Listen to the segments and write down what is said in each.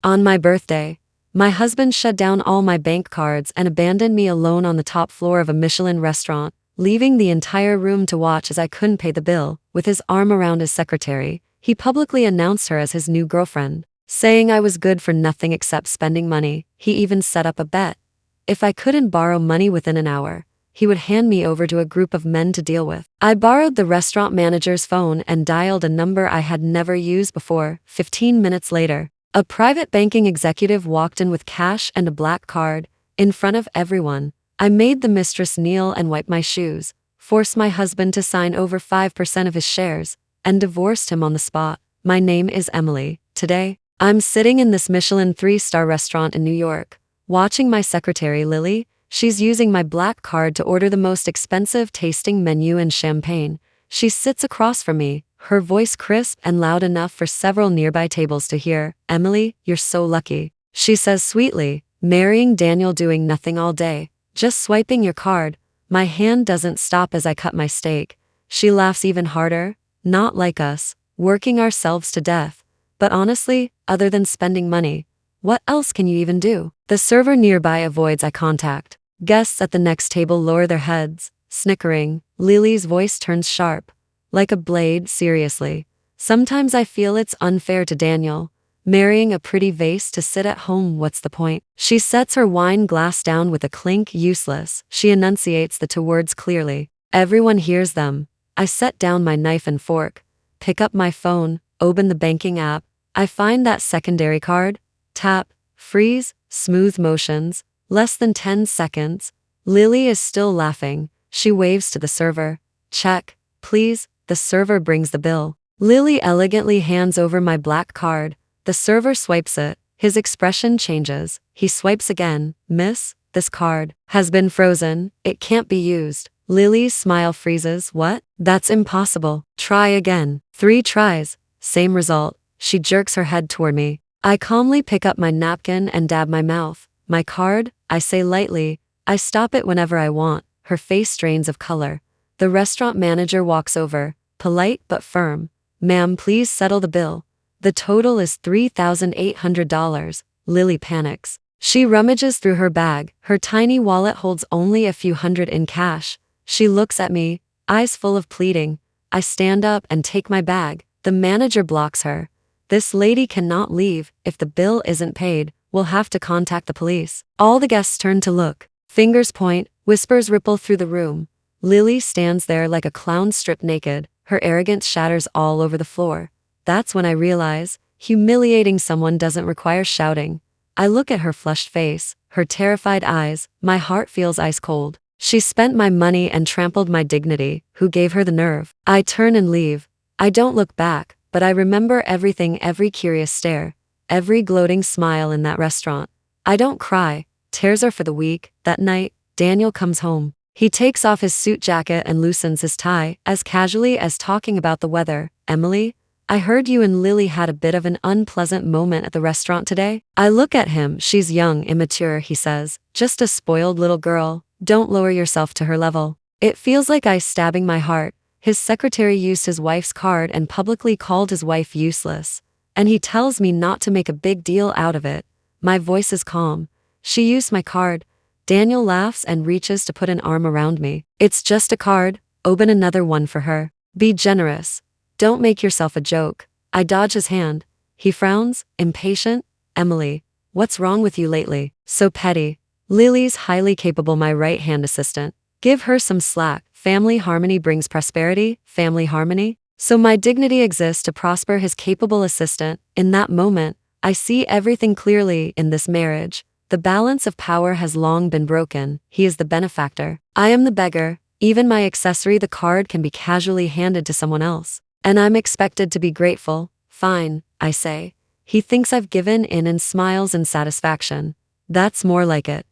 On my birthday, my husband shut down all my bank cards and abandoned me alone on the top floor of a Michelin restaurant, leaving the entire room to watch as I couldn't pay the bill. With his arm around his secretary, he publicly announced her as his new girlfriend, saying I was good for nothing except spending money. He even set up a bet. If I couldn't borrow money within an hour, he would hand me over to a group of men to deal with. I borrowed the restaurant manager's phone and dialed a number I had never used before. 15 minutes later, a private banking executive walked in with cash and a black card. In front of everyone, I made the mistress kneel and wipe my shoes, forced my husband to sign over 5% of his shares, and divorced him on the spot. My name is Emily. Today, I'm sitting in this Michelin 3-star restaurant in New York, watching my secretary Lily. She's using my black card to order the most expensive tasting menu and champagne. She sits across from me, her voice crisp and loud enough for several nearby tables to hear. Emily, you're so lucky, she says sweetly, marrying Daniel, doing nothing all day, just swiping your card. My hand doesn't stop as I cut my steak. She laughs even harder. Not like us, working ourselves to death. But honestly, other than spending money, what else can you even do? The server nearby avoids eye contact. Guests at the next table lower their heads, snickering. Lily's voice turns sharp, like a blade. Seriously, sometimes I feel it's unfair to Daniel. Marrying a pretty vase to sit at home, what's the point? She sets her wine glass down with a clink. Useless. She enunciates the two words clearly. Everyone hears them. I set down my knife and fork, pick up my phone, open the banking app. I find that secondary card. Tap, freeze, smooth motions, less than 10 seconds. Lily is still laughing. She waves to the server. Check, please. The server brings the bill. Lily elegantly hands over my black card. The server swipes it. His expression changes. He swipes again. Miss, this card has been frozen. It can't be used. Lily's smile freezes. What? That's impossible. Try again. 3 tries. Same result. She jerks her head toward me. I calmly pick up my napkin and dab my mouth. My card, I say lightly. I stop it whenever I want. Her face drains of color. The restaurant manager walks over, polite but firm. Ma'am, please settle the bill. The total is $3,800. Lily panics. She rummages through her bag. Her tiny wallet holds only a few hundred in cash. She looks at me, eyes full of pleading. I stand up and take my bag. The manager blocks her. This lady cannot leave. If the bill isn't paid, we'll have to contact the police. All the guests turn to look. Fingers point, whispers ripple through the room. Lily stands there like a clown stripped naked. Her arrogance shatters all over the floor. That's when I realize, humiliating someone doesn't require shouting. I look at her flushed face, her terrified eyes. My heart feels ice cold. She spent my money and trampled my dignity. Who gave her the nerve? I turn and leave. I don't look back, but I remember everything, every curious stare, every gloating smile in that restaurant. I don't cry. Tears are for the weak. That night, Daniel comes home. He takes off his suit jacket and loosens his tie, as casually as talking about the weather. Emily, I heard you and Lily had a bit of an unpleasant moment at the restaurant today. I look at him. She's young, immature, he says. Just a spoiled little girl. Don't lower yourself to her level. It feels like ice stabbing my heart. His secretary used his wife's card and publicly called his wife useless. And he tells me not to make a big deal out of it. My voice is calm. She used my card. Daniel laughs and reaches to put an arm around me. It's just a card. Open another one for her. Be generous. Don't make yourself a joke. I dodge his hand. He frowns, impatient. Emily, what's wrong with you lately? So petty. Lily's highly capable, my right-hand assistant. Give her some slack. Family harmony brings prosperity. Family harmony? So my dignity exists to prosper his capable assistant. In that moment, I see everything clearly in this marriage. The balance of power has long been broken. He is the benefactor. I am the beggar. Even my accessory, the card, can be casually handed to someone else. And I'm expected to be grateful. Fine, I say. He thinks I've given in and smiles in satisfaction. That's more like it.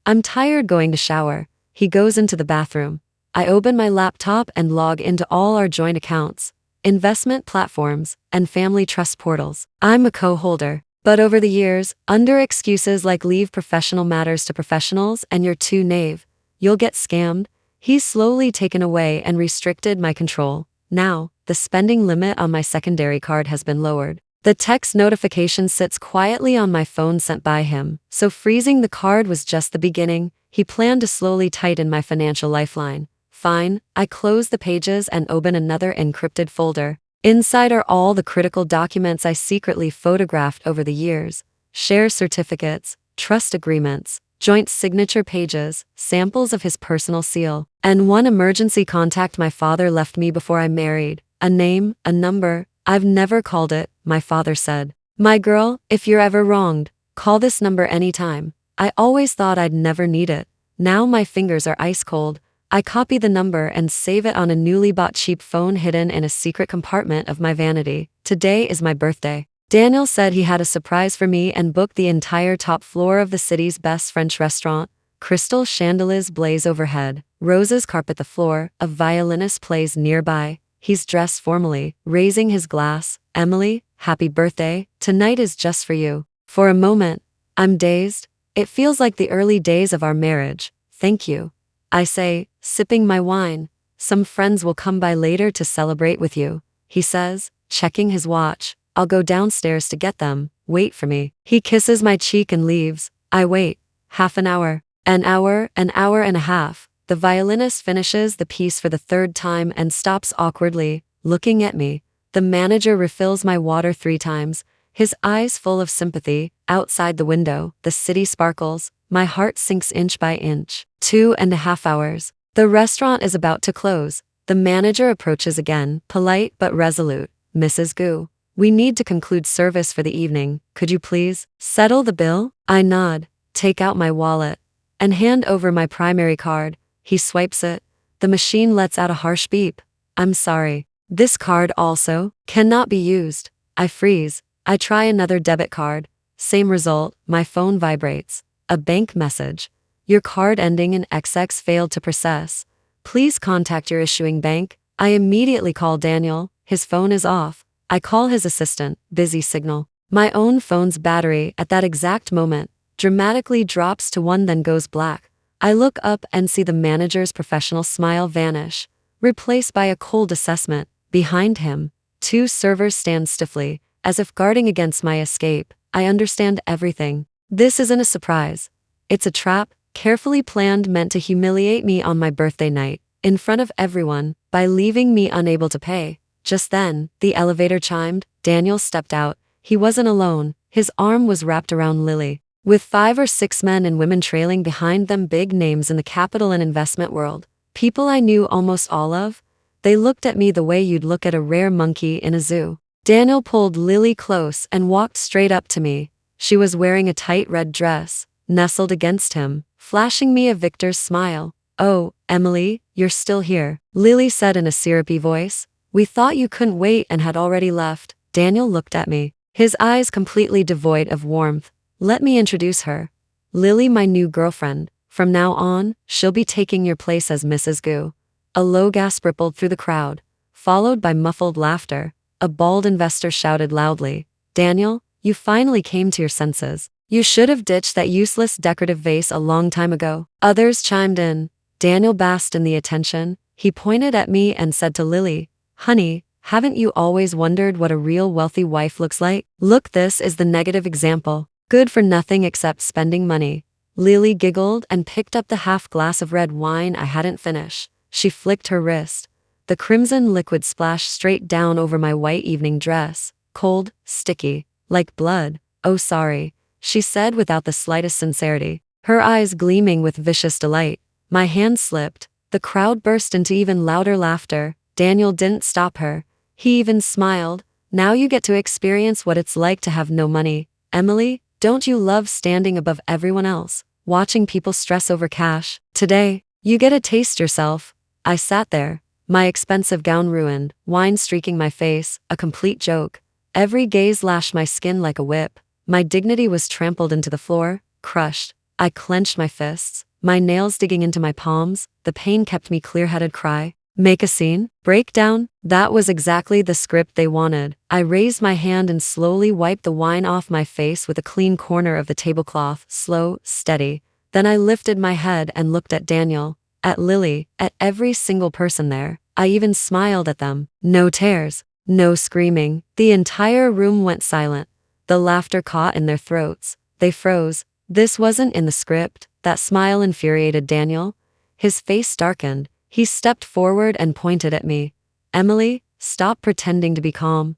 I'm tired, going to shower. He goes into the bathroom. I open my laptop and log into all our joint accounts, investment platforms, and family trust portals. I'm a co-holder. But over the years, under excuses like leave professional matters to professionals and you're too naive, you'll get scammed, he's slowly taken away and restricted my control. Now, the spending limit on my secondary card has been lowered. The text notification sits quietly on my phone sent by him, so freezing the card was just the beginning. He planned to slowly tighten my financial lifeline. Fine, I close the pages and open another encrypted folder. Inside are all the critical documents I secretly photographed over the years. Share certificates, trust agreements, joint signature pages, samples of his personal seal, and one emergency contact my father left me before I married. A name, a number. I've never called it, my father said. My girl, if you're ever wronged, call this number anytime. I always thought I'd never need it. Now my fingers are ice cold. I copy the number and save it on a newly bought cheap phone hidden in a secret compartment of my vanity. Today is my birthday. Daniel said he had a surprise for me and booked the entire top floor of the city's best French restaurant. Crystal chandeliers blaze overhead, roses carpet the floor, a violinist plays nearby. He's dressed formally, raising his glass. Emily, happy birthday, tonight is just for you. For a moment, I'm dazed. It feels like the early days of our marriage. Thank you, I say, sipping my wine. Some friends will come by later to celebrate with you, he says, checking his watch. I'll go downstairs to get them. Wait for me. He kisses my cheek and leaves. I wait. Half an hour. An hour and a half. The violinist finishes the piece for the third time and stops awkwardly, looking at me. The manager refills my water 3 times, his eyes full of sympathy. Outside the window, the city sparkles. My heart sinks inch by inch. 2.5 hours. The restaurant is about to close. The manager approaches again, polite but resolute. Mrs. Gu, we need to conclude service for the evening. Could you please settle the bill? I nod, take out my wallet, and hand over my primary card. He swipes it. The machine lets out a harsh beep. I'm sorry. This card also cannot be used. I freeze. I try another debit card. Same result. My phone vibrates. A bank message. Your card ending in XX failed to process. Please contact your issuing bank. I immediately call Daniel. His phone is off. I call his assistant. Busy signal. My own phone's battery at that exact moment dramatically drops to 1 then goes black. I look up and see the manager's professional smile vanish, replaced by a cold assessment. Behind him, 2 servers stand stiffly, as if guarding against my escape. I understand everything. This isn't a surprise. It's a trap, carefully planned, meant to humiliate me on my birthday night, in front of everyone, by leaving me unable to pay. Just then, the elevator chimed. Daniel stepped out. He wasn't alone. His arm was wrapped around Lily, with 5 or 6 men and women trailing behind them, big names in the capital and investment world. People I knew almost all of. They looked at me the way you'd look at a rare monkey in a zoo. Daniel pulled Lily close and walked straight up to me. She was wearing a tight red dress, nestled against him, flashing me a victor's smile. Oh, Emily, you're still here, Lily said in a syrupy voice. We thought you couldn't wait and had already left. Daniel looked at me, his eyes completely devoid of warmth. Let me introduce her. Lily, my new girlfriend. From now on, she'll be taking your place as Mrs. Gu. A low gasp rippled through the crowd, followed by muffled laughter. A bald investor shouted loudly, Daniel, you finally came to your senses. You should have ditched that useless decorative vase a long time ago. Others chimed in. Daniel basked in the attention. He pointed at me and said to Lily, Honey, haven't you always wondered what a real wealthy wife looks like? Look, this is the negative example. Good for nothing except spending money. Lily giggled and picked up the half glass of red wine I hadn't finished. She flicked her wrist. The crimson liquid splashed straight down over my white evening dress. Cold, sticky, like blood. Oh, sorry, she said without the slightest sincerity, her eyes gleaming with vicious delight. My hand slipped. The crowd burst into even louder laughter. Daniel didn't stop her. He even smiled. Now you get to experience what it's like to have no money. Emily, don't you love standing above everyone else, watching people stress over cash? Today, you get to taste yourself. I sat there, my expensive gown ruined, wine streaking my face, a complete joke. Every gaze lashed my skin like a whip. My dignity was trampled into the floor, crushed. I clenched my fists, my nails digging into my palms. The pain kept me clear-headed. Cry? Make a scene? Break down? That was exactly the script they wanted. I raised my hand and slowly wiped the wine off my face with a clean corner of the tablecloth, slow, steady. Then I lifted my head and looked at Daniel, at Lily, at every single person there. I even smiled at them. No tears. No screaming. The entire room went silent. The laughter caught in their throats. They froze. This wasn't in the script. That smile infuriated Daniel. His face darkened. He stepped forward and pointed at me. Emily, stop pretending to be calm.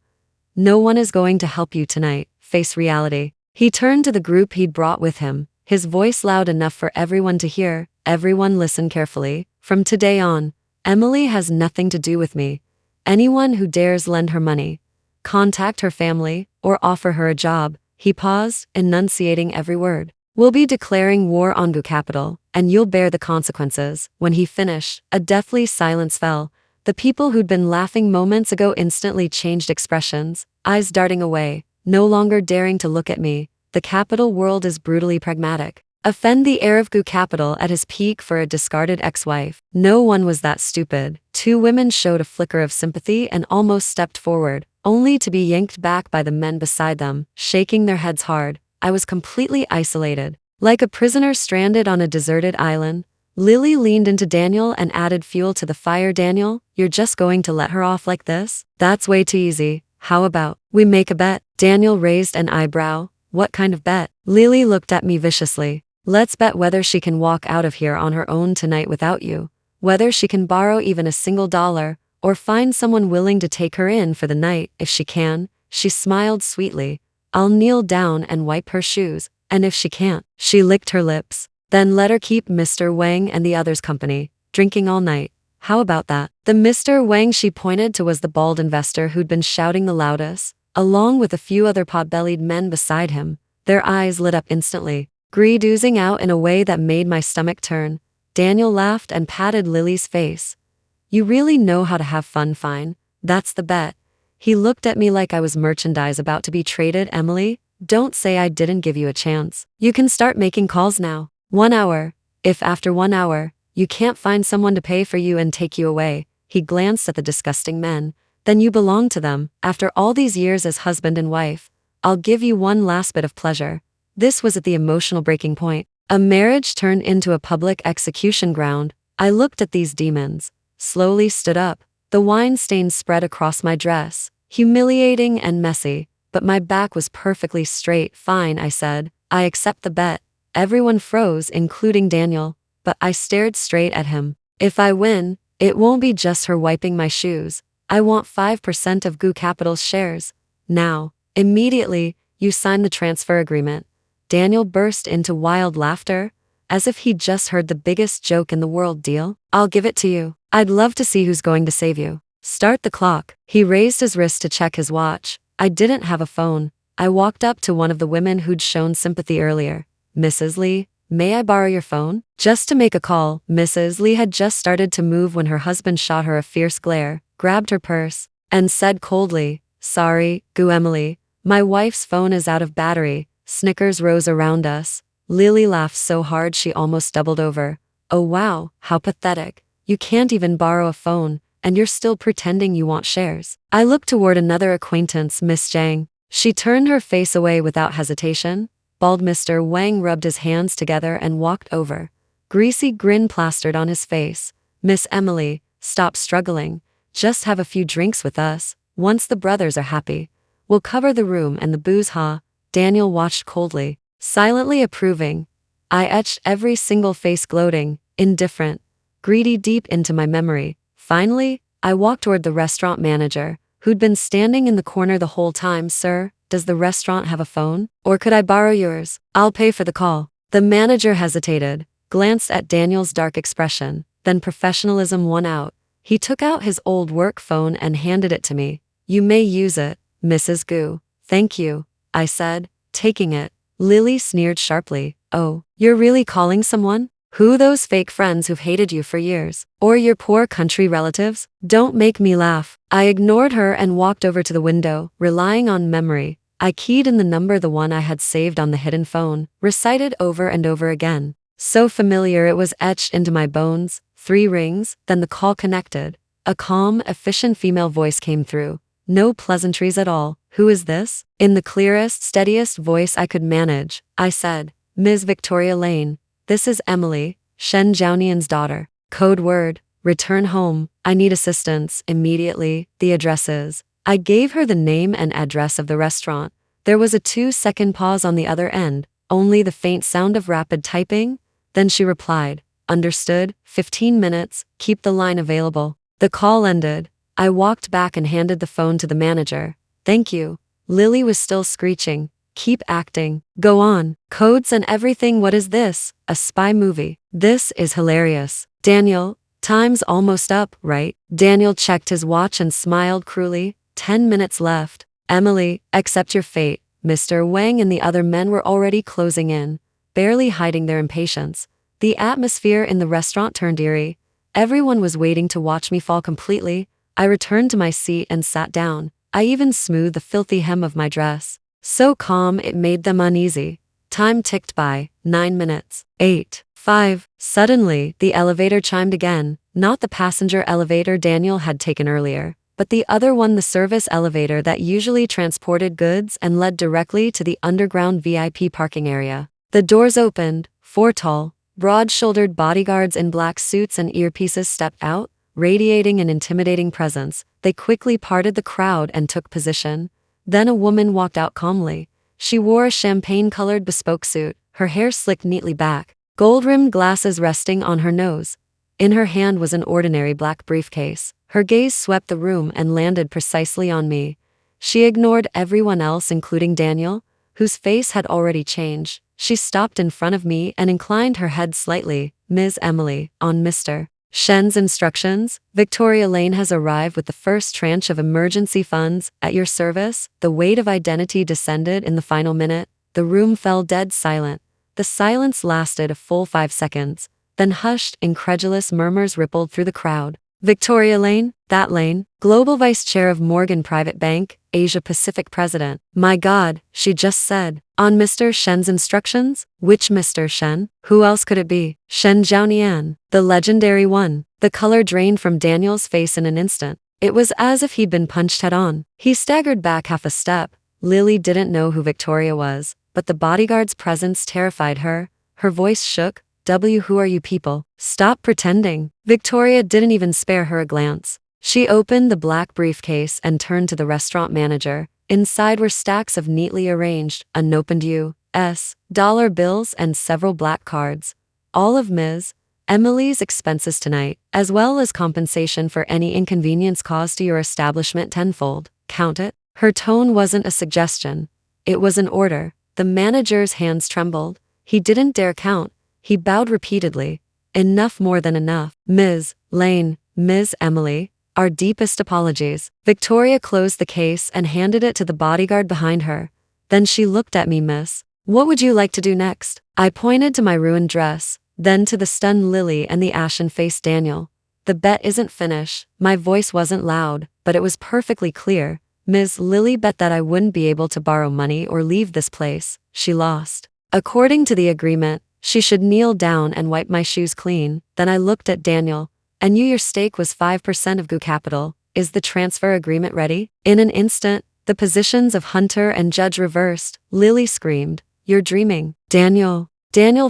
No one is going to help you tonight. Face reality. He turned to the group he'd brought with him, his voice loud enough for everyone to hear. Everyone listen carefully. From today on, Emily has nothing to do with me. Anyone who dares lend her money, contact her family, or offer her a job, he paused, enunciating every word, will be declaring war on Gu Capital, and you'll bear the consequences. When he finished, a deathly silence fell. The people who'd been laughing moments ago instantly changed expressions, eyes darting away, no longer daring to look at me. The capital world is brutally pragmatic. Offend the heir of Gu Capital at his peak for a discarded ex-wife. No one was that stupid. Two women showed a flicker of sympathy and almost stepped forward, only to be yanked back by the men beside them, shaking their heads hard. I was completely isolated, like a prisoner stranded on a deserted island. Lily leaned into Daniel and added fuel to the fire. Daniel, you're just going to let her off like this? That's way too easy. How about we make a bet? Daniel raised an eyebrow. What kind of bet? Lily looked at me viciously. Let's bet whether she can walk out of here on her own tonight without you, whether she can borrow even a single dollar, or find someone willing to take her in for the night. If she can, she smiled sweetly, I'll kneel down and wipe her shoes, and if she can't, she licked her lips. Then let her keep Mr. Wang and the others company, drinking all night. How about that? The Mr. Wang she pointed to was the bald investor who'd been shouting the loudest, along with a few other pot-bellied men beside him. Their eyes lit up instantly, greed oozing out in a way that made my stomach turn. Daniel laughed and patted Lily's face. You really know how to have fun, fine. That's the bet. He looked at me like I was merchandise about to be traded. Emily, don't say I didn't give you a chance. You can start making calls now. 1 hour. If after 1 hour, you can't find someone to pay for you and take you away, he glanced at the disgusting men, then you belong to them. After all these years as husband and wife, I'll give you one last bit of pleasure. This was at the emotional breaking point. A marriage turned into a public execution ground. I looked at these demons, slowly stood up. The wine stains spread across my dress, humiliating and messy, but my back was perfectly straight. Fine, I said. I accept the bet. Everyone froze, including Daniel, but I stared straight at him. If I win, it won't be just her wiping my shoes. I want 5% of Gu Capital's shares. Now, immediately, you sign the transfer agreement. Daniel burst into wild laughter, as if he'd just heard the biggest joke in the world. Deal? I'll give it to you. I'd love to see who's going to save you. Start the clock. He raised his wrist to check his watch. I didn't have a phone. I walked up to one of the women who'd shown sympathy earlier. Mrs. Lee, may I borrow your phone? Just to make a call. Mrs. Lee had just started to move when her husband shot her a fierce glare, grabbed her purse, and said coldly, Sorry, Gu Emily, my wife's phone is out of battery. Snickers rose around us. Lily laughed so hard she almost doubled over. Oh wow, how pathetic. You can't even borrow a phone, and you're still pretending you want shares. I looked toward another acquaintance, Miss Zhang. She turned her face away without hesitation. Bald Mr. Wang rubbed his hands together and walked over. Greasy grin plastered on his face. Miss Emily, stop struggling. Just have a few drinks with us. Once the brothers are happy, we'll cover the room and the booze, huh? Daniel watched coldly, silently approving. I etched every single face gloating, indifferent, greedy deep into my memory. Finally, I walked toward the restaurant manager, who'd been standing in the corner the whole time. Sir, does the restaurant have a phone? Or could I borrow yours? I'll pay for the call. The manager hesitated, glanced at Daniel's dark expression, then professionalism won out. He took out his old work phone and handed it to me. You may use it, Mrs. Gu. Thank you, I said, taking it. Lily sneered sharply. Oh, you're really calling someone? Who, those fake friends who've hated you for years? Or your poor country relatives? Don't make me laugh. I ignored her and walked over to the window, relying on memory. I keyed in the number, the one I had saved on the hidden phone, recited over and over again. So familiar it was etched into my bones. 3 rings, then the call connected. A calm, efficient female voice came through. No pleasantries at all. Who is this? In the clearest, steadiest voice I could manage, I said, Ms. Victoria Lane. This is Emily, Shen Jiaonian's daughter. Code word, return home. I need assistance, immediately. The address is. I gave her the name and address of the restaurant. There was a 2-second pause on the other end, only the faint sound of rapid typing. Then she replied, "Understood, 15 minutes, keep the line available." The call ended. I walked back and handed the phone to the manager. "Thank you." Lily was still screeching. "Keep acting. Go on. Codes and everything. What is this? A spy movie? This is hilarious." "Daniel, time's almost up, right?" Daniel checked his watch and smiled cruelly. 10 minutes left. "Emily, accept your fate." Mr. Wang and the other men were already closing in, barely hiding their impatience. The atmosphere in the restaurant turned eerie. Everyone was waiting to watch me fall completely. I returned to my seat and sat down. I even smoothed the filthy hem of my dress. So calm it made them uneasy. Time ticked by. 9 minutes. 8. 5. Suddenly, the elevator chimed again. Not the passenger elevator Daniel had taken earlier, but the other one, the service elevator that usually transported goods and led directly to the underground VIP parking area. The doors opened. 4 tall, broad-shouldered bodyguards in black suits and earpieces stepped out, radiating an intimidating presence. They quickly parted the crowd and took position. Then a woman walked out calmly. She wore a champagne-colored bespoke suit, her hair slicked neatly back, gold-rimmed glasses resting on her nose. In her hand was an ordinary black briefcase. Her gaze swept the room and landed precisely on me. She ignored everyone else, including Daniel, whose face had already changed. She stopped in front of me and inclined her head slightly. "Ms. Emily, on Mr. Shen's instructions, Victoria Lane has arrived with the first tranche of emergency funds at your service." The weight of identity descended in the final minute. The room fell dead silent. The silence lasted a full 5 seconds. Then hushed, incredulous murmurs rippled through the crowd. "Victoria Lane? That Lane? Global Vice Chair of Morgan Private Bank, Asia Pacific President. My God," she just said. "On Mr. Shen's instructions? Which Mr. Shen? Who else could it be? Shen Zhaonian, the legendary one." The color drained from Daniel's face in an instant. It was as if he'd been punched head-on. He staggered back half a step. Lily didn't know who Victoria was, but the bodyguard's presence terrified her. Her voice shook. "Who are you people? Stop pretending." Victoria didn't even spare her a glance. She opened the black briefcase and turned to the restaurant manager. Inside were stacks of neatly arranged, unopened U.S. dollar bills and several black cards. All of Ms. Emily's expenses tonight, as well as compensation for any inconvenience caused to your establishment tenfold. Count it. Her tone wasn't a suggestion. It was an order. The manager's hands trembled. He didn't dare count. He bowed repeatedly. "Enough, more than enough. Ms. Lane, Ms. Emily, our deepest apologies." Victoria closed the case and handed it to the bodyguard behind her. Then she looked at me. "Miss, what would you like to do next?" I pointed to my ruined dress, then to the stunned Lily and the ashen-faced Daniel. "The bet isn't finished." My voice wasn't loud, but it was perfectly clear. "Ms. Lily bet that I wouldn't be able to borrow money or leave this place. She lost. According to the agreement, she should kneel down and wipe my shoes clean." Then I looked at Daniel. "And your stake was 5% of Gu Capital. Is the transfer agreement ready?" In an instant, the positions of hunter and judge reversed. Lily screamed, "You're dreaming." Daniel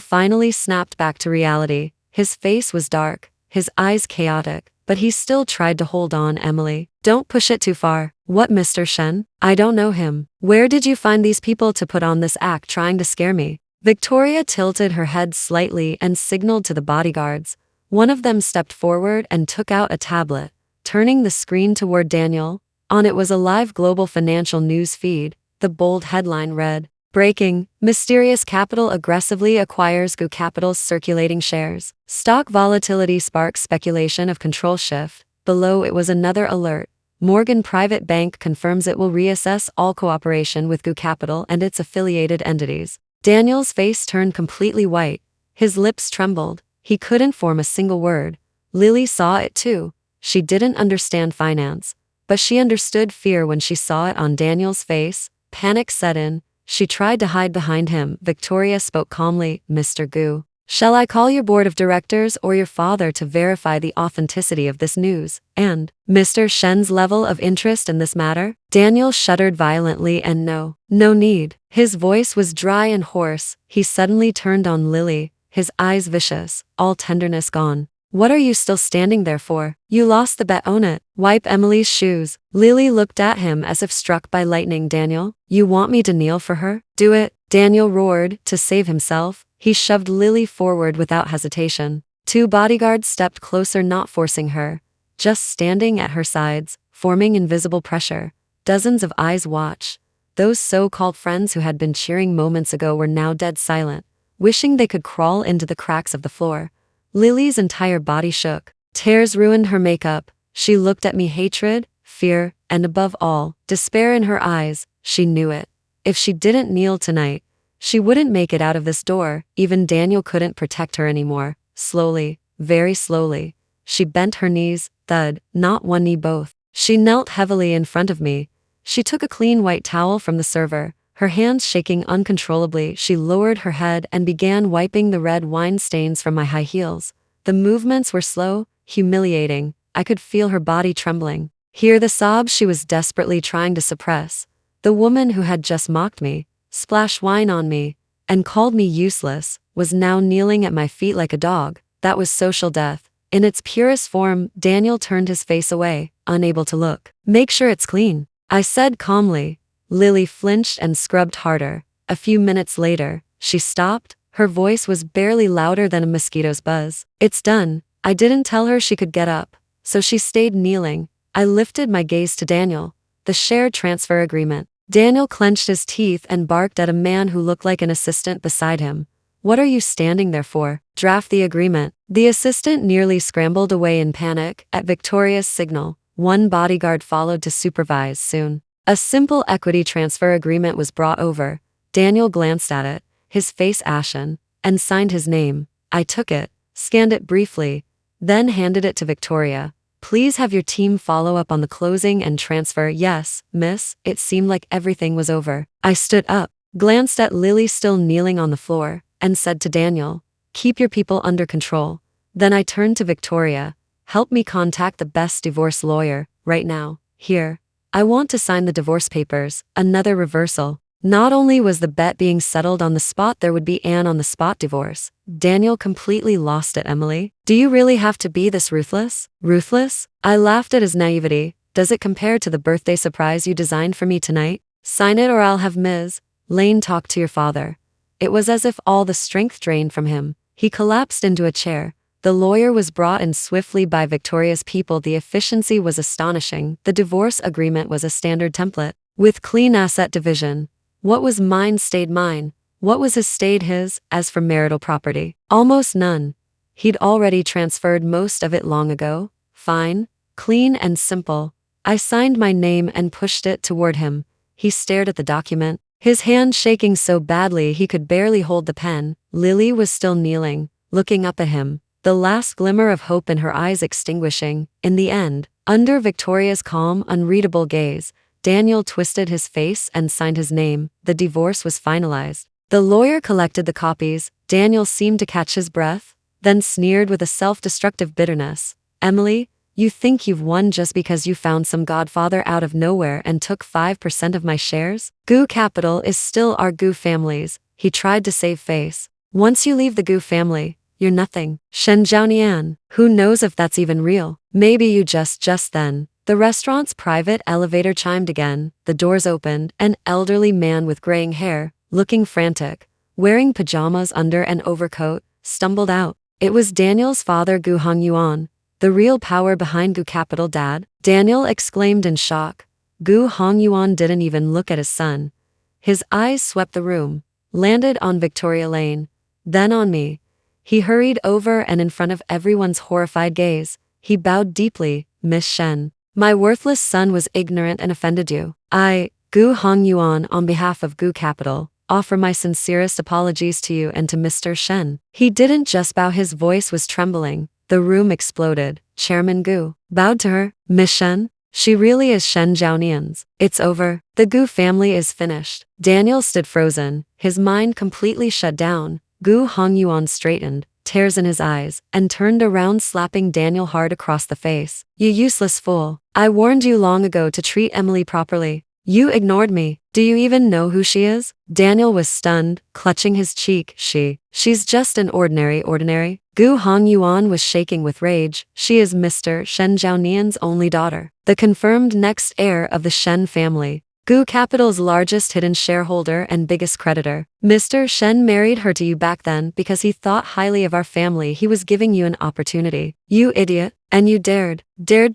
finally snapped back to reality. His face was dark, his eyes chaotic, but he still tried to hold on. "Emily, don't push it too far." "What, Mr. Shen? I don't know him. Where did you find these people to put on this act trying to scare me?" Victoria tilted her head slightly and signaled to the bodyguards. One of them stepped forward and took out a tablet. Turning the screen toward Daniel, on it was a live global financial news feed. The bold headline read, "Breaking, Mysterious Capital aggressively acquires Gu Capital's circulating shares. Stock volatility sparks speculation of control shift." Below it was another alert. "Morgan Private Bank confirms it will reassess all cooperation with Gu Capital and its affiliated entities." Daniel's face turned completely white. His lips trembled. He couldn't form a single word. Lily saw it too. She didn't understand finance, but she understood fear when she saw it on Daniel's face. Panic set in. She tried to hide behind him. Victoria spoke calmly, "Mr. Gu, shall I call your board of directors or your father to verify the authenticity of this news? And Mr. Shen's level of interest in this matter?" Daniel shuddered violently and no need. His voice was dry and hoarse. He suddenly turned on Lily, his eyes vicious, all tenderness gone. What are you still standing there for? You lost the bet, own it. Wipe Emily's shoes. Lily looked at him as if struck by lightning. Daniel, you want me to kneel for her? Do it. Daniel roared. To save himself, he shoved Lily forward without hesitation. Two bodyguards stepped closer, not forcing her, just standing at her sides, forming invisible pressure. Dozens of eyes watched. Those so-called friends who had been cheering moments ago were now dead silent, wishing they could crawl into the cracks of the floor. Lily's entire body shook. Tears ruined her makeup. She looked at me, hatred, fear, and above all, despair in her eyes. She knew it. If she didn't kneel tonight, she wouldn't make it out of this door. Even Daniel couldn't protect her anymore. Slowly, very slowly, she bent her knees, thud, not one knee, both. She knelt heavily in front of me. She took a clean white towel from the server. Her hands shaking uncontrollably, she lowered her head and began wiping the red wine stains from my high heels. The movements were slow, humiliating. I could feel her body trembling. Hear the sobs she was desperately trying to suppress. The woman who had just mocked me, splashed wine on me, and called me useless, was now kneeling at my feet like a dog. That was social death. In its purest form. Daniel turned his face away, unable to look. Make sure it's clean, I said calmly. Lily flinched and scrubbed harder. A few minutes later, she stopped. Her voice was barely louder than a mosquito's buzz. It's done. I didn't tell her she could get up, so she stayed kneeling. I lifted my gaze to Daniel. The shared transfer agreement. Daniel clenched his teeth and barked at a man who looked like an assistant beside him. What are you standing there for? Draft the agreement. The assistant nearly scrambled away in panic. At Victoria's signal, one bodyguard followed to supervise. Soon, a simple equity transfer agreement was brought over. Daniel glanced at it, his face ashen, and signed his name. I took it, scanned it briefly, then handed it to Victoria. Please have your team follow up on the closing and transfer. Yes, miss. It seemed like everything was over. I stood up, glanced at Lily still kneeling on the floor, and said to Daniel, keep your people under control. Then I turned to Victoria. Help me contact the best divorce lawyer, right now. Here. I want to sign the divorce papers. Another reversal. Not only was the bet being settled on the spot, there would be an on-the-spot divorce. Daniel completely lost it. Emily, do you really have to be this ruthless? Ruthless? I laughed at his naivety. Does it compare to the birthday surprise you designed for me tonight? Sign it or I'll have Ms. Lane talk to your father. It was as if all the strength drained from him. He collapsed into a chair. The lawyer was brought in swiftly by Victoria's people. The efficiency was astonishing. The divorce agreement was a standard template, with clean asset division. What was mine stayed mine. What was his stayed his. As for marital property, almost none. He'd already transferred most of it long ago. Fine, clean and simple. I signed my name and pushed it toward him. He stared at the document, his hand shaking so badly he could barely hold the pen. Lily was still kneeling, looking up at him, the last glimmer of hope in her eyes extinguishing. In the end, under Victoria's calm, unreadable gaze, Daniel twisted his face and signed his name. The divorce was finalized. The lawyer collected the copies. Daniel seemed to catch his breath, then sneered with a self-destructive bitterness. Emily, you think you've won just because you found some godfather out of nowhere and took 5% of my shares? Gu Capital is still our Gu family's. He tried to save face. Once you leave the Gu family, you're nothing. Shen Zhaonian, who knows if that's even real? Maybe you just then. The restaurant's private elevator chimed again. The doors opened. An elderly man with graying hair, looking frantic, wearing pajamas under an overcoat, stumbled out. It was Daniel's father, Gu Hongyuan, the real power behind Gu Capital. Dad? Daniel exclaimed in shock. Gu Hongyuan didn't even look at his son. His eyes swept the room, landed on Victoria Lane, then on me. He hurried over and in front of everyone's horrified gaze, he bowed deeply. Miss Shen, my worthless son was ignorant and offended you. I, Gu Hongyuan, on behalf of Gu Capital, offer my sincerest apologies to you and to Mr. Shen. He didn't just bow, his voice was trembling. The room exploded. Chairman Gu bowed to her. Miss Shen? She really is Shen Zhaonian's. It's over. The Gu family is finished. Daniel stood frozen, his mind completely shut down. Gu Hongyuan straightened, tears in his eyes, and turned around, slapping Daniel hard across the face. You useless fool. I warned you long ago to treat Emily properly. You ignored me. Do you even know who she is? Daniel was stunned, clutching his cheek. She's just an ordinary. Gu Hongyuan was shaking with rage. She is Mr. Shen Zhaonian's only daughter, the confirmed next heir of the Shen family. Gu Capital's largest hidden shareholder and biggest creditor. Mr. Shen married her to you back then because he thought highly of our family. He was giving you an opportunity. You idiot. And you dared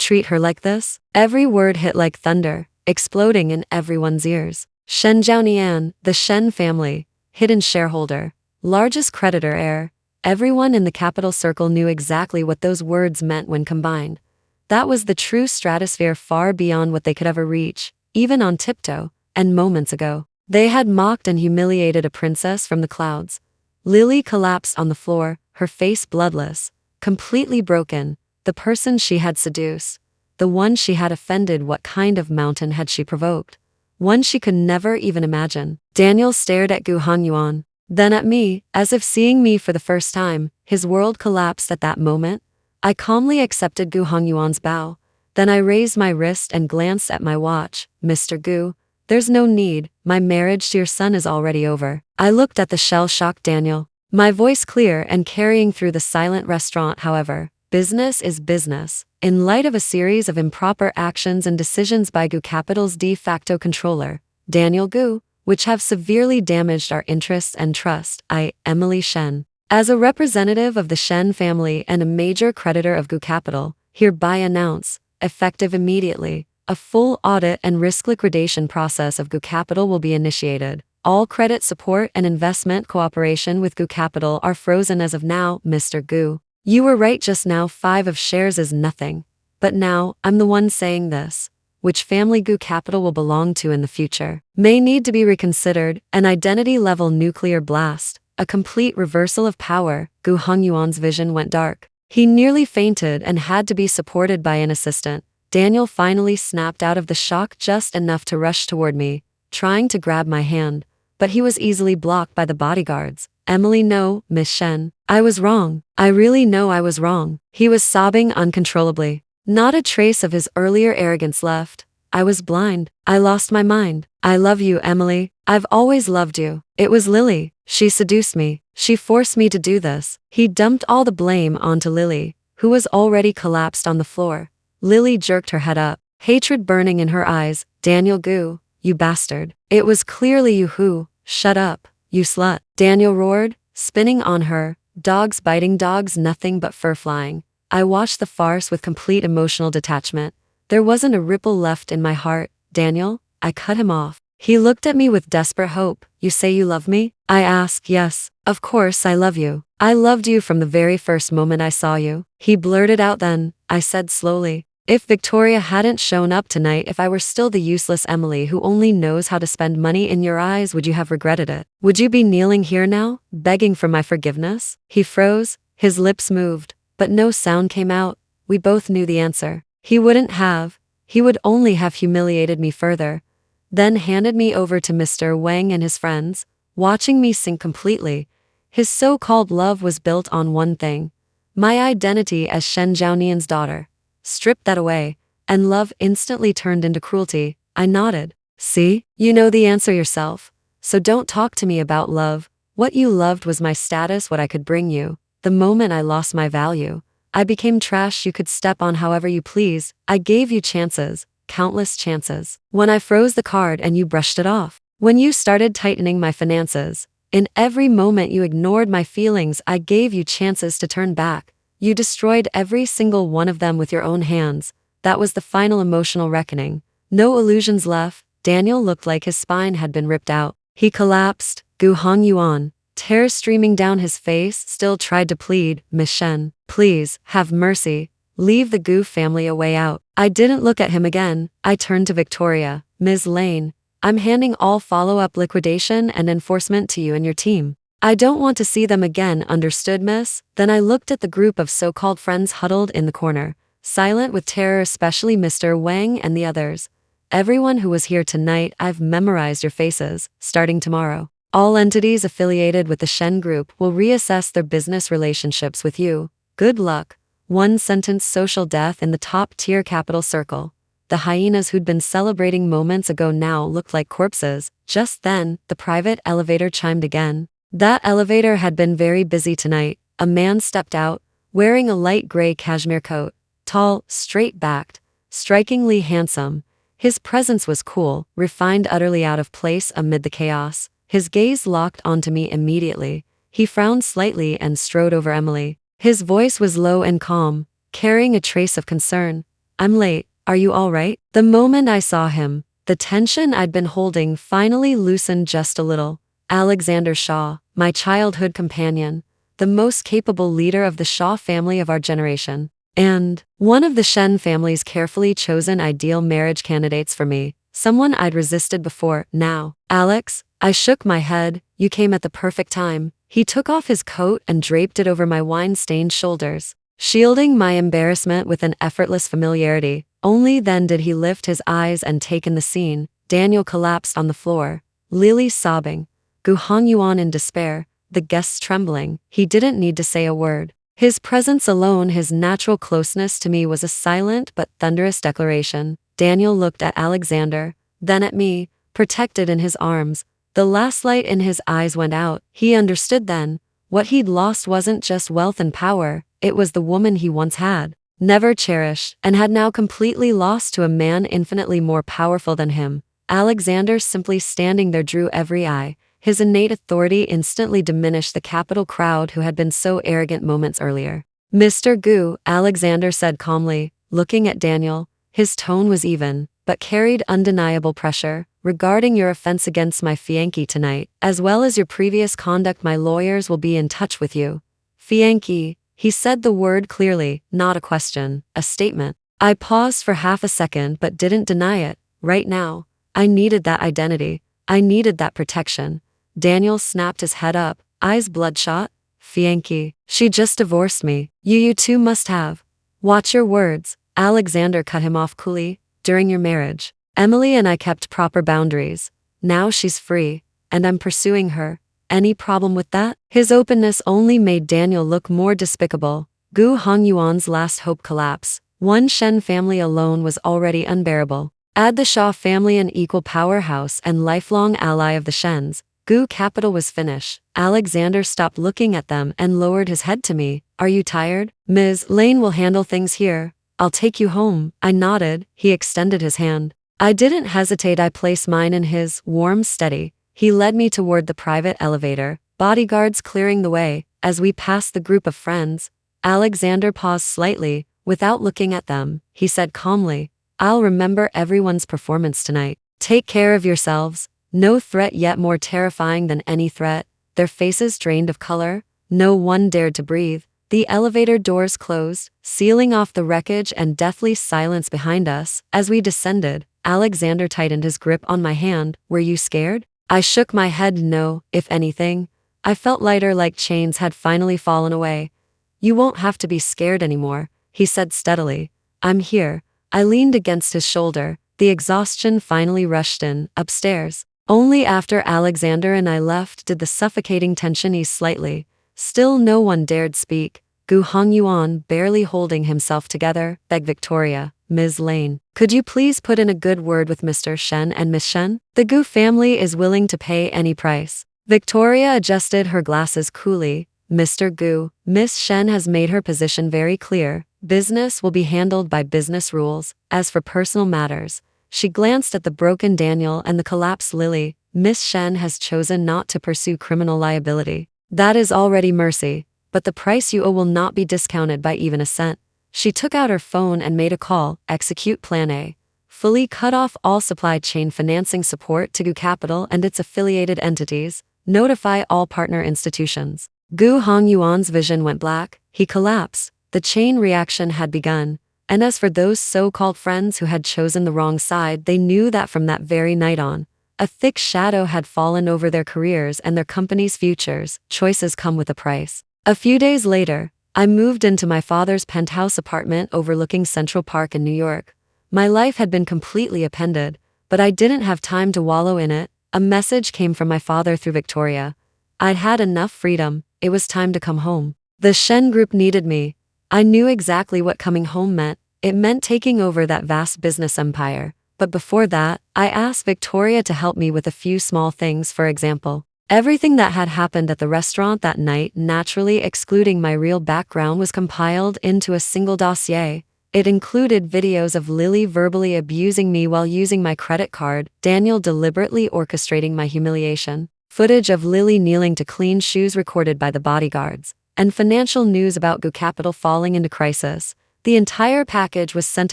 treat her like this? Every word hit like thunder, exploding in everyone's ears. Shen Zhaonian, the Shen family, hidden shareholder, largest creditor heir. Everyone in the capital circle knew exactly what those words meant when combined. That was the true stratosphere, far beyond what they could ever reach. Even on tiptoe, and moments ago, they had mocked and humiliated a princess from the clouds. Lily collapsed on the floor, her face bloodless, completely broken. The person she had seduced, the one she had offended, what kind of mountain had she provoked? One she could never even imagine. Daniel stared at Gu Hongyuan, then at me, as if seeing me for the first time. His world collapsed at that moment. I calmly accepted Gu Hongyuan's bow. Then I raised my wrist and glanced at my watch. Mr. Gu, there's no need. My marriage to your son is already over. I looked at the shell-shocked Daniel, my voice clear and carrying through the silent restaurant. However, business is business. In light of a series of improper actions and decisions by Gu Capital's de facto controller, Daniel Gu, which have severely damaged our interests and trust, I, Emily Shen, as a representative of the Shen family and a major creditor of Gu Capital, hereby announce, effective immediately, a full audit and risk liquidation process of Gu Capital will be initiated. All credit support and investment cooperation with Gu Capital are frozen as of now. Mr. Gu, you were right just now. 5 of shares is nothing. But now, I'm the one saying this. Which family Gu Capital will belong to in the future may need to be reconsidered. An identity-level nuclear blast, a complete reversal of power. Gu Hongyuan's vision went dark. He nearly fainted and had to be supported by an assistant. Daniel finally snapped out of the shock just enough to rush toward me, trying to grab my hand, but he was easily blocked by the bodyguards. Emily, no, Miss Shen. I was wrong. I really know I was wrong. He was sobbing uncontrollably. Not a trace of his earlier arrogance left. I was blind. I lost my mind. I love you, Emily. I've always loved you. It was Lily. She seduced me. She forced me to do this. He dumped all the blame onto Lily, who was already collapsed on the floor. Lily jerked her head up, hatred burning in her eyes. Daniel Gu, you bastard. It was clearly you who. Shut up, you slut. Daniel roared, spinning on her, dogs biting dogs, nothing but fur flying. I watched the farce with complete emotional detachment. There wasn't a ripple left in my heart. Daniel, I cut him off. He looked at me with desperate hope. You say you love me? I asked. Yes, of course I love you. I loved you from the very first moment I saw you. He blurted out. Then, I said slowly, if Victoria hadn't shown up tonight, if I were still the useless Emily who only knows how to spend money in your eyes, would you have regretted it? Would you be kneeling here now, begging for my forgiveness? He froze, his lips moved, but no sound came out. We both knew the answer. He wouldn't have. He would only have humiliated me further. Then handed me over to Mr. Wang and his friends, watching me sink completely. His so-called love was built on one thing: my identity as Shen Zhaonian's daughter. Stripped that away, and love instantly turned into cruelty. I nodded. See, you know the answer yourself. So don't talk to me about love. What you loved was my status, what I could bring you. The moment I lost my value, I became trash you could step on however you please. I gave you chances. Countless chances. When I froze the card and you brushed it off. When you started tightening my finances. In every moment you ignored my feelings. I gave you chances to turn back. You destroyed every single one of them with your own hands. That was the final emotional reckoning. No illusions left. Daniel looked like his spine had been ripped out. He collapsed. Gu Hongyuan, tears streaming down his face, still tried to plead. Miss Shen, please, have mercy. Leave the Gu family a way out. I didn't look at him again. I turned to Victoria. Ms. Lane, I'm handing all follow-up liquidation and enforcement to you and your team. I don't want to see them again, understood, miss? Then I looked at the group of so-called friends huddled in the corner, silent with terror, especially Mr. Wang and the others. Everyone who was here tonight, I've memorized your faces. Starting tomorrow, all entities affiliated with the Shen Group will reassess their business relationships with you. Good luck. One sentence: social death in the top-tier capital circle. The hyenas who'd been celebrating moments ago now looked like corpses. Just then, the private elevator chimed again. That elevator had been very busy tonight. A man stepped out, wearing a light gray cashmere coat. Tall, straight-backed, strikingly handsome. His presence was cool, refined, utterly out of place amid the chaos. His gaze locked onto me immediately. He frowned slightly and strode over Emily. His voice was low and calm, carrying a trace of concern. "I'm late. Are you all right?" The moment I saw him, the tension I'd been holding finally loosened just a little. Alexander Shaw, my childhood companion, the most capable leader of the Shaw family of our generation, and one of the Shen family's carefully chosen ideal marriage candidates for me, someone I'd resisted before. "Now, Alex," I shook my head, "you came at the perfect time." He took off his coat and draped it over my wine-stained shoulders, shielding my embarrassment with an effortless familiarity. Only then did he lift his eyes and take in the scene. Daniel collapsed on the floor, Lily sobbing, Gu Hongyuan in despair, the guests trembling. He didn't need to say a word. His presence alone, his natural closeness to me, was a silent but thunderous declaration. Daniel looked at Alexander, then at me, protected in his arms. The last light in his eyes went out. He understood then. What he'd lost wasn't just wealth and power, it was the woman he once had, never cherished, and had now completely lost to a man infinitely more powerful than him. Alexander simply standing there drew every eye. His innate authority instantly diminished the capital crowd who had been so arrogant moments earlier. "Mr. Gu," Alexander said calmly, looking at Daniel. His tone was even, but carried undeniable pressure. "Regarding your offense against my fiancé tonight, as well as your previous conduct, my lawyers will be in touch with you." Fiancé, he said the word clearly, not a question, a statement. I paused for half a second but didn't deny it. Right now, I needed that identity. I needed that protection. Daniel snapped his head up, eyes bloodshot. "Fiancé, she just divorced me. You two must have. Watch your words." Alexander cut him off coolly. "During your marriage, Emily and I kept proper boundaries. Now she's free, and I'm pursuing her. Any problem with that?" His openness only made Daniel look more despicable. Gu Hongyuan's last hope collapse. One Shen family alone was already unbearable. Add the Shaw family, an equal powerhouse and lifelong ally of the Shens. Gu capital was finished. Alexander stopped looking at them and lowered his head to me. "Are you tired? Ms. Lane will handle things here. I'll take you home." I nodded. He extended his hand. I didn't hesitate. I placed mine in his, warm, steady. He led me toward the private elevator, bodyguards clearing the way. As we passed the group of friends, Alexander paused slightly. Without looking at them, he said calmly, "I'll remember everyone's performance tonight. Take care of yourselves." No threat yet more terrifying than any threat. Their faces drained of color. No one dared to breathe. The elevator doors closed, sealing off the wreckage and deathly silence behind us. As we descended, Alexander tightened his grip on my hand. "Were you scared?" I shook my head. "No, if anything. I felt lighter, like chains had finally fallen away." "You won't have to be scared anymore," he said steadily. "I'm here." I leaned against his shoulder. The exhaustion finally rushed in. Upstairs, only after Alexander and I left did the suffocating tension ease slightly. Still no one dared speak. Gu Hongyuan, barely holding himself together, begged Victoria, "Ms. Lane, could you please put in a good word with Mr. Shen and Miss Shen? The Gu family is willing to pay any price." Victoria adjusted her glasses coolly. "Mr. Gu, Miss Shen has made her position very clear. Business will be handled by business rules. As for personal matters," she glanced at the broken Daniel and the collapsed Lily, "Miss Shen has chosen not to pursue criminal liability. That is already mercy, but the price you owe will not be discounted by even a cent." She took out her phone and made a call. "Execute Plan A. Fully cut off all supply chain financing support to Gu Capital and its affiliated entities. Notify all partner institutions." Gu Hongyuan's vision went black. He collapsed. The chain reaction had begun. And as for those so-called friends who had chosen the wrong side, they knew that from that very night on, a thick shadow had fallen over their careers and their company's futures. Choices come with a price. A few days later, I moved into my father's penthouse apartment overlooking Central Park in New York. My life had been completely upended, but I didn't have time to wallow in it. A message came from my father through Victoria. I'd had enough freedom. It was time to come home. The Shen Group needed me. I knew exactly what coming home meant. It meant taking over that vast business empire. But before that, I asked Victoria to help me with a few small things. For example, everything that had happened at the restaurant that night, naturally excluding my real background, was compiled into a single dossier. It included videos of Lily verbally abusing me while using my credit card, Daniel deliberately orchestrating my humiliation, footage of Lily kneeling to clean shoes recorded by the bodyguards, and financial news about Go Capital falling into crisis. The entire package was sent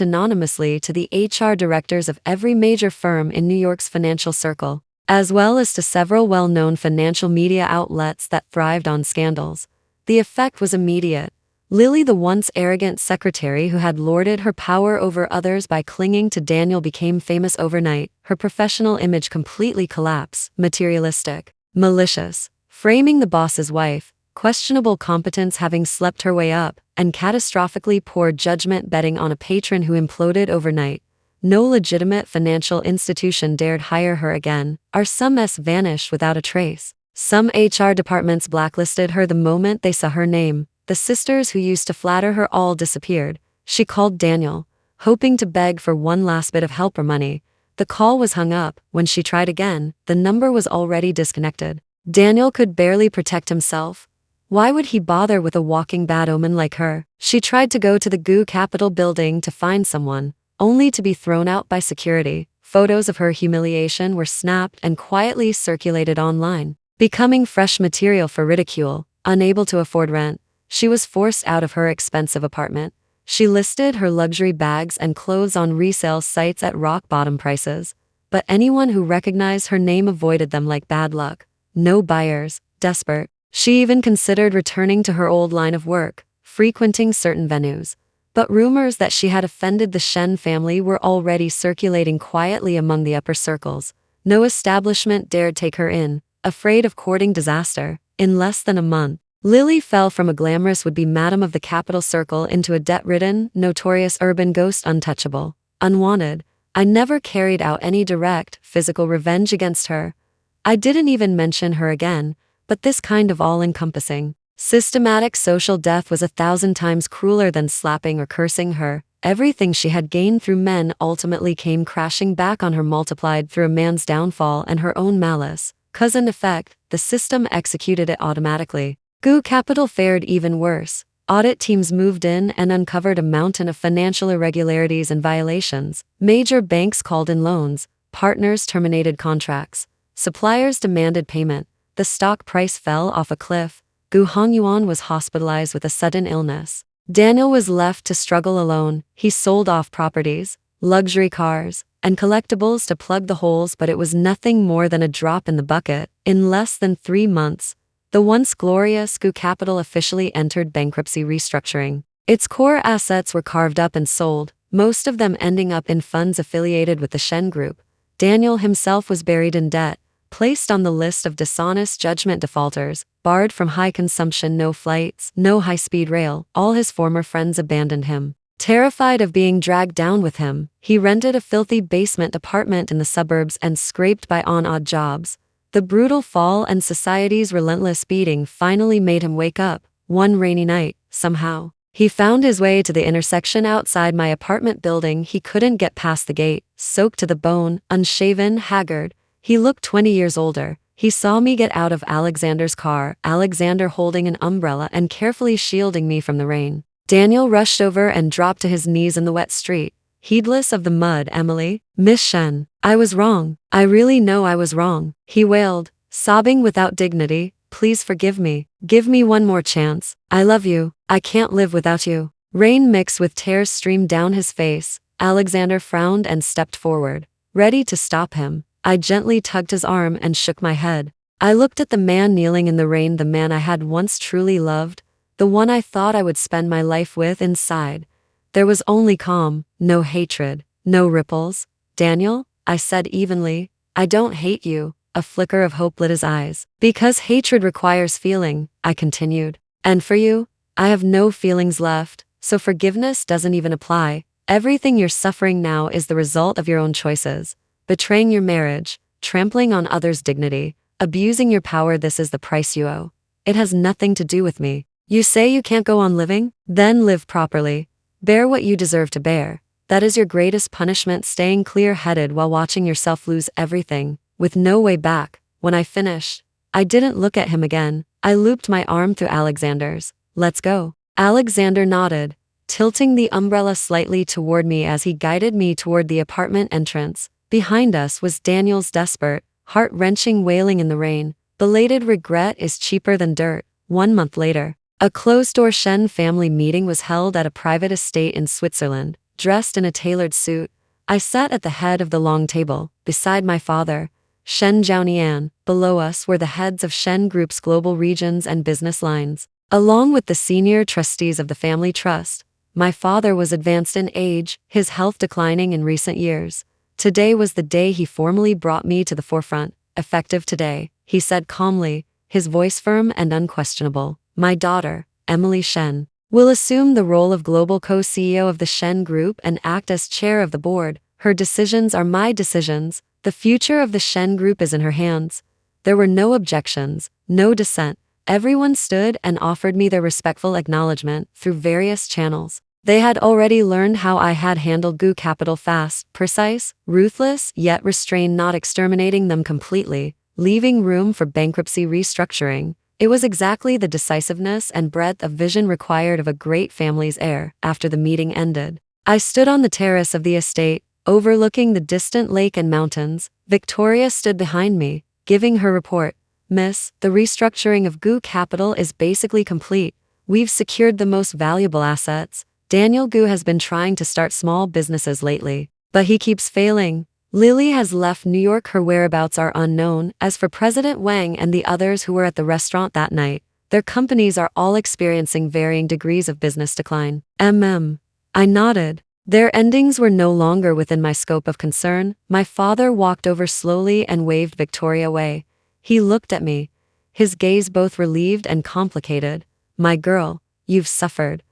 anonymously to the HR directors of every major firm in New York's financial circle, as well as to several well-known financial media outlets that thrived on scandals. The effect was immediate. Lily, the once arrogant secretary who had lorded her power over others by clinging to Daniel, became famous overnight. Her professional image completely collapsed. Materialistic, malicious, framing the boss's wife, questionable competence having slept her way up, and catastrophically poor judgment betting on a patron who imploded overnight. No legitimate financial institution dared hire her again. Some mess vanished without a trace. Some HR departments blacklisted her the moment they saw her name. The sisters who used to flatter her all disappeared. She called Daniel, hoping to beg for one last bit of help or money. The call was hung up. When she tried again, the number was already disconnected. Daniel could barely protect himself. Why would he bother with a walking bad omen like her? She tried to go to the Go Capital building to find someone, only to be thrown out by security. Photos of her humiliation were snapped and quietly circulated online, becoming fresh material for ridicule. Unable to afford rent, she was forced out of her expensive apartment. She listed her luxury bags and clothes on resale sites at rock-bottom prices, but anyone who recognized her name avoided them like bad luck. No buyers. Desperate, she even considered returning to her old line of work, frequenting certain venues. But rumors that she had offended the Shen family were already circulating quietly among the upper circles. No establishment dared take her in, afraid of courting disaster. In less than a month, Lily fell from a glamorous would-be madam of the capital circle into a debt-ridden, notorious urban ghost, untouchable, unwanted. I never carried out any direct, physical revenge against her. I didn't even mention her again, but this kind of all-encompassing, systematic social death was 1,000 times crueler than slapping or cursing her. Everything she had gained through men ultimately came crashing back on her, multiplied through a man's downfall and her own malice. Cause and effect, the system executed it automatically. Go Capital fared even worse. Audit teams moved in and uncovered a mountain of financial irregularities and violations. Major banks called in loans, partners terminated contracts, suppliers demanded payment. The stock price fell off a cliff. Gu Hongyuan was hospitalized with a sudden illness. Daniel was left to struggle alone. He sold off properties, luxury cars, and collectibles to plug the holes, but it was nothing more than a drop in the bucket. In less than 3 months, the once glorious Go Capital officially entered bankruptcy restructuring. Its core assets were carved up and sold, most of them ending up in funds affiliated with the Shen Group. Daniel himself was buried in debt, placed on the list of dishonest judgment defaulters, barred from high consumption, no flights, no high-speed rail. All his former friends abandoned him. Terrified of being dragged down with him, he rented a filthy basement apartment in the suburbs and scraped by on odd jobs. The brutal fall and society's relentless beating finally made him wake up. One rainy night, somehow, he found his way to the intersection outside my apartment building. He couldn't get past the gate, soaked to the bone, unshaven, haggard. He looked 20 years older. He saw me get out of Alexander's car, Alexander holding an umbrella and carefully shielding me from the rain. Daniel rushed over and dropped to his knees in the wet street, heedless of the mud. "Emily, Miss Shen, I was wrong. I really know I was wrong," he wailed, sobbing without dignity. "Please forgive me. Give me one more chance. I love you. I can't live without you." Rain mixed with tears streamed down his face. Alexander frowned and stepped forward, ready to stop him. I gently tugged his arm and shook my head. I looked at the man kneeling in the rain, the man I had once truly loved, the one I thought I would spend my life with. Inside, there was only calm, no hatred, no ripples. "Daniel," I said evenly, "I don't hate you." A flicker of hope lit his eyes. "Because hatred requires feeling," I continued. "And for you, I have no feelings left, so forgiveness doesn't even apply. Everything you're suffering now is the result of your own choices. Betraying your marriage, trampling on others' dignity, abusing your power, this is the price you owe. It has nothing to do with me. You say you can't go on living? Then live properly. Bear what you deserve to bear. That is your greatest punishment, staying clear-headed while watching yourself lose everything, with no way back. When I finished, I didn't look at him again. I looped my arm through Alexander's. Let's go. Alexander nodded, tilting the umbrella slightly toward me as he guided me toward the apartment entrance. Behind us was Daniel's desperate, heart-wrenching wailing in the rain. Belated regret is cheaper than dirt. 1 month later, a closed-door Shen family meeting was held at a private estate in Switzerland. Dressed in a tailored suit, I sat at the head of the long table, beside my father, Shen Zhaonian. Below us were the heads of Shen Group's global regions and business lines, along with the senior trustees of the family trust. My father was advanced in age, his health declining in recent years. Today was the day he formally brought me to the forefront. Effective today, he said calmly, his voice firm and unquestionable. My daughter, Emily Shen, will assume the role of global co-CEO of the Shen Group and act as chair of the board. Her decisions are my decisions. The future of the Shen Group is in her hands. There were no objections, no dissent. Everyone stood and offered me their respectful acknowledgement through various channels. They had already learned how I had handled Gu Capital: fast, precise, ruthless, yet restrained, not exterminating them completely, leaving room for bankruptcy restructuring. It was exactly the decisiveness and breadth of vision required of a great family's heir. After the meeting ended, I stood on the terrace of the estate, overlooking the distant lake and mountains. Victoria stood behind me, giving her report. Miss, the restructuring of Gu Capital is basically complete. We've secured the most valuable assets. Daniel Gu has been trying to start small businesses lately, but he keeps failing. Lily has left New York. Her whereabouts are unknown. As for President Wang and the others who were at the restaurant that night, their companies are all experiencing varying degrees of business decline. I nodded. Their endings were no longer within my scope of concern. My father walked over slowly and waved Victoria away. He looked at me, his gaze both relieved and complicated. My girl, you've suffered.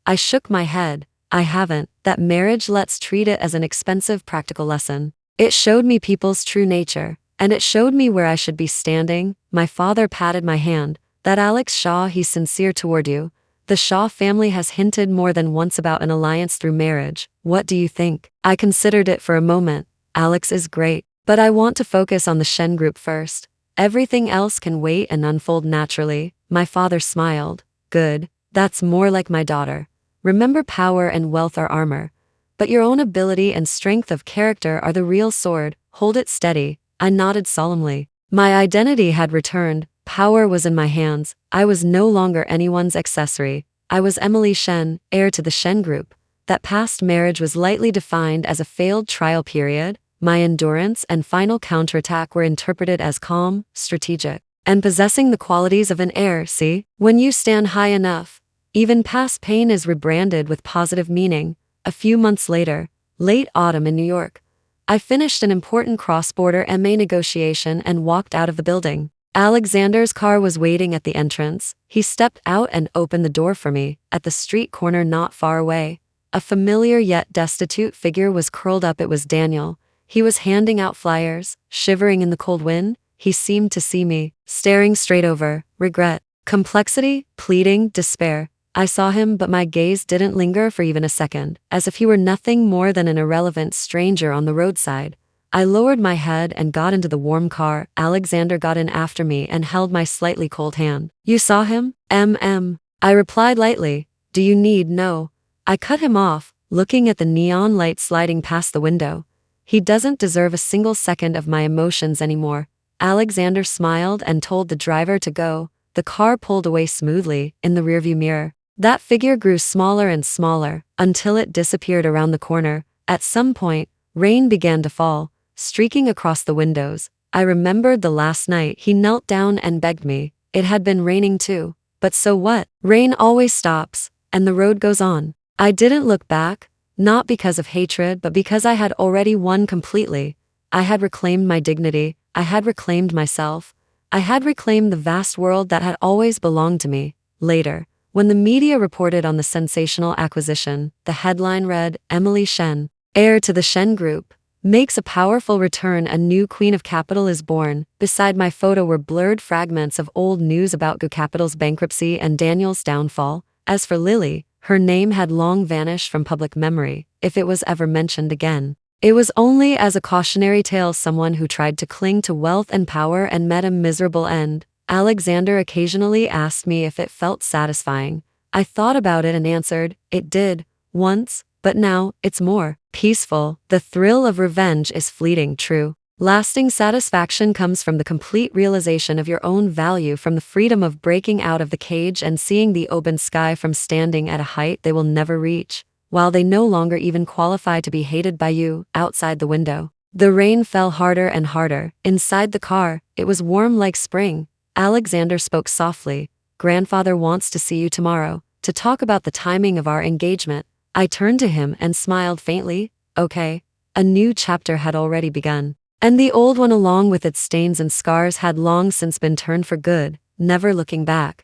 I shook my head. I haven't. That marriage, let's treat it as an expensive practical lesson. It showed me people's true nature, and it showed me where I should be standing. My father patted my hand. That Alex Shaw, he's sincere toward you. The Shaw family has hinted more than once about an alliance through marriage. What do you think? I considered it for a moment. Alex is great, but I want to focus on the Shen Group first. Everything else can wait and unfold naturally. My father smiled. Good. That's more like my daughter. Remember, power and wealth are armor, but your own ability and strength of character are the real sword. Hold it steady. I nodded solemnly. My identity had returned. Power was in my hands. I was no longer anyone's accessory. I was Emily Shen, heir to the Shen Group. That past marriage was lightly defined as a failed trial period. My endurance and final counterattack were interpreted as calm, strategic, and possessing the qualities of an heir. See, when you stand high enough, even past pain is rebranded with positive meaning. A few months later, late autumn in New York, I finished an important cross-border MA negotiation and walked out of the building. Alexander's car was waiting at the entrance. He stepped out and opened the door for me. At the street corner not far away, a familiar yet destitute figure was curled up. It was Daniel. He was handing out flyers, shivering in the cold wind. He seemed to see me, staring straight over. Regret, complexity, pleading, despair. I saw him, but my gaze didn't linger for even a second, as if he were nothing more than an irrelevant stranger on the roadside. I lowered my head and got into the warm car. Alexander got in after me and held my slightly cold hand. You saw him? I replied lightly. Do you need? No. I cut him off, looking at the neon light sliding past the window. He doesn't deserve a single second of my emotions anymore. Alexander smiled and told the driver to go. The car pulled away smoothly. In the rearview mirror, that figure grew smaller and smaller, until it disappeared around the corner. At some point, rain began to fall, streaking across the windows. I remembered the last night he knelt down and begged me. It had been raining too. But so what? Rain always stops, and the road goes on. I didn't look back, not because of hatred, but because I had already won completely. I had reclaimed my dignity. I had reclaimed myself. I had reclaimed the vast world that had always belonged to me. Later, when the media reported on the sensational acquisition, the headline read, Emily Shen, heir to the Shen Group, makes a powerful return. A new queen of capital is born. Beside my photo were blurred fragments of old news about Gu Capital's bankruptcy and Daniel's downfall. As for Lily, Her name had long vanished from public memory, if it was ever mentioned again. It was only as a cautionary tale, someone who tried to cling to wealth and power and met a miserable end. Alexander occasionally asked me if it felt satisfying. I thought about it and answered, it did, once, but now, it's more peaceful. The thrill of revenge is fleeting, true. Lasting satisfaction comes from the complete realization of your own value, from the freedom of breaking out of the cage and seeing the open sky from standing at a height they will never reach, while they no longer even qualify to be hated by you. Outside the window, the rain fell harder and harder. Inside the car, it was warm like spring. Alexander spoke softly. Grandfather wants to see you tomorrow, to talk about the timing of our engagement. I turned to him and smiled faintly. Okay. A new chapter had already begun. And the old one, along with its stains and scars, had long since been turned for good, never looking back.